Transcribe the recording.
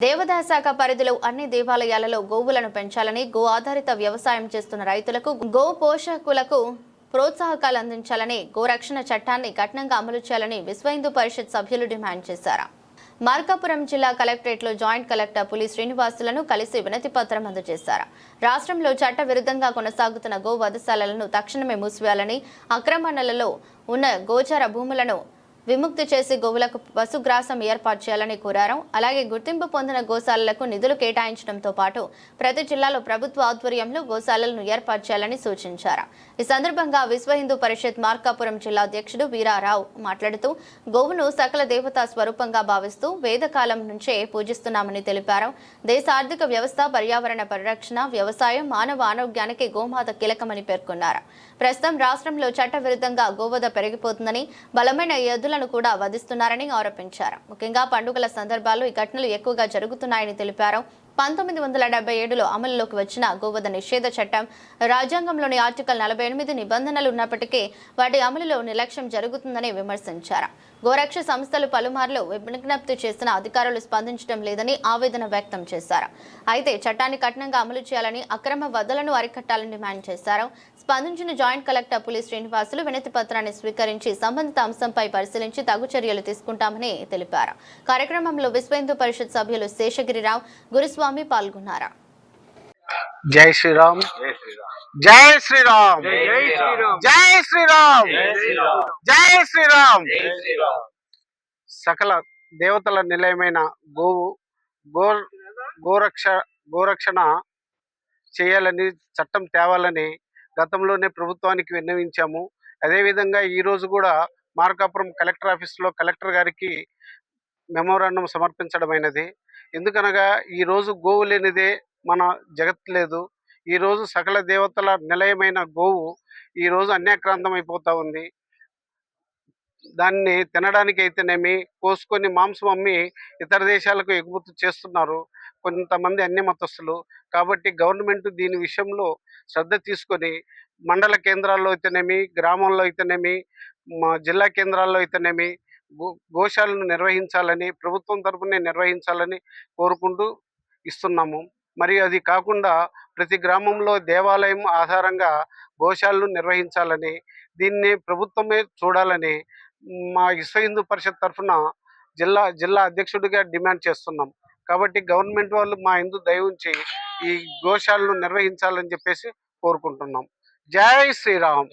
దేవాదాయ శాఖ పరిధిలో అన్ని దేవాలయాలలో గోవులను పెంచాలని, గో ఆధారిత వ్యవసాయం చేస్తున్న రైతులకు, గో పోషకులకు ప్రోత్సాహకాలు అందించాలని, గోరక్షణ చట్టాన్ని కఠినంగా అమలు చేయాలని విశ్వ హిందూ పరిషత్ సభ్యులు డిమాండ్ చేశారు. మార్కాపురం జిల్లా కలెక్టరేట్లో జాయింట్ కలెక్టర్ పులి శ్రీనివాసులను కలిసి వినతి పత్రం అందజేశారు. రాష్ట్రంలో చట్ట విరుద్ధంగా కొనసాగుతున్న గో వధశాలలను తక్షణమే మూసివేయాలని, అక్రమణలలో ఉన్న గోచర భూములను విముక్తి చేసి గోవులకు పశుగ్రాసం ఏర్పాటు చేయాలని కోరారు. అలాగే గుర్తింపు పొందిన గోశాలలకు నిధులు కేటాయించడంతో పాటు ప్రతి జిల్లాలో ప్రభుత్వ ఆధ్వర్యంలో గోశాలలను ఏర్పాటు చేయాలని సూచించారు. ఈ సందర్భంగా విశ్వ హిందూ పరిషత్ మార్కాపురం జిల్లా అధ్యక్షుడు వీరారావు మాట్లాడుతూ, గోవును సకల దేవతా స్వరూపంగా భావిస్తూ వేదకాలం నుంచే పూజిస్తున్నామని తెలిపారు. దేశ ఆర్థిక వ్యవస్థ, పర్యావరణ పరిరక్షణ, వ్యవసాయం, మానవ ఆరోగ్యానికి గోమాత కీలకమని పేర్కొన్నారు. ప్రస్తుతం రాష్ట్రంలో చట్ట విరుద్ధంగా గోవధ పెరిగిపోతుందని, బలమైన ఎద్దులను కూడా వధిస్తున్నారని ఆరోపించారు. ముఖ్యంగా పండుగల సందర్భాల్లో ఈ ఘటనలు ఎక్కువగా జరుగుతున్నాయని తెలిపారు. 1977లో అమలులోకి వచ్చిన గోవధ నిషేధ చట్టం రాజ్యాంగంలోని ఆర్టికల్ 48 నిబంధనలు ఉన్నప్పటికీ వాటి అమలులో నిర్లక్ష్యం జరుగుతుందని విమర్శించారు. గోరక్ష సంస్థలు పలుమార్లు విజ్ఞప్తి చేసిన అధికారులు స్పందించడం లేదని ఆవేదన వ్యక్తం చేశారు. అయితే చట్టాన్ని కఠినంగా అమలు చేయాలని, అక్రమ వధలను అరికట్టాలని డిమాండ్ చేశారు. స్పందించిన జాయింట్ కలెక్టర్ పులి శ్రీనివాసులు వినతి పత్రాన్ని స్వీకరించి సంబంధిత అంశంపై పరిశీలించి తగు చర్యలు తీసుకుంటామని తెలిపారు. కార్యక్రమంలో విశ్వ హిందూ పరిషత్ సభ్యులు శేషగిరిరావు, గురుస్వామి పాల్గొన్నారు. జై శ్రీరామ్, జై శ్రీరామ్, జై శ్రీరామ్, జై శ్రీరామ్. సకల దేవతల నిలయమైన గోరక్షణ చేయాలని, చట్టం తేవాలని గతంలోనే ప్రభుత్వానికి విన్నవించాము. అదేవిధంగా ఈరోజు కూడా మార్కాపురం కలెక్టర్ ఆఫీస్లో కలెక్టర్ గారికి మెమోరాండం సమర్పించడమైనది. ఎందుకనగా ఈరోజు గోవు లేనిదే మన జగత్ లేదు. ఈరోజు సకల దేవతల నిలయమైన గోవు ఈరోజు అన్యాక్రాంతం అయిపోతూ ఉంది. దాన్ని తినడానికి అయితేనేమి, కోసుకొని మాంసం అమ్మి ఇతర దేశాలకు ఎగుమతి చేస్తున్నారు కొంతమంది అన్య మతస్థులు. కాబట్టి గవర్నమెంట్ దీని విషయంలో శ్రద్ధ తీసుకొని మండల కేంద్రాల్లో అయితేనేమి, గ్రామంలో అయితేనేమి, జిల్లా కేంద్రాల్లో అయితేనేమి గోశాలను నిర్వహించాలని, ప్రభుత్వం తరఫునే నిర్వహించాలని కోరుకుంటూ ఇస్తున్నాము. మరియు అది కాకుండా ప్రతి గ్రామంలో దేవాలయం ఆధారంగా గోశాలను నిర్వహించాలని, దీన్ని ప్రభుత్వమే చూడాలని మా విశ్వ హిందూ పరిషత్ తరఫున జిల్లా అధ్యక్షుడిగా డిమాండ్ చేస్తున్నాం. కాబట్టి గవర్నమెంట్ వాళ్ళు మా హిందూ దయ ఉంచి ఈ గోశాలను నిర్వహించాలని చెప్పేసి కోరుకుంటున్నాం. జై శ్రీరామ్.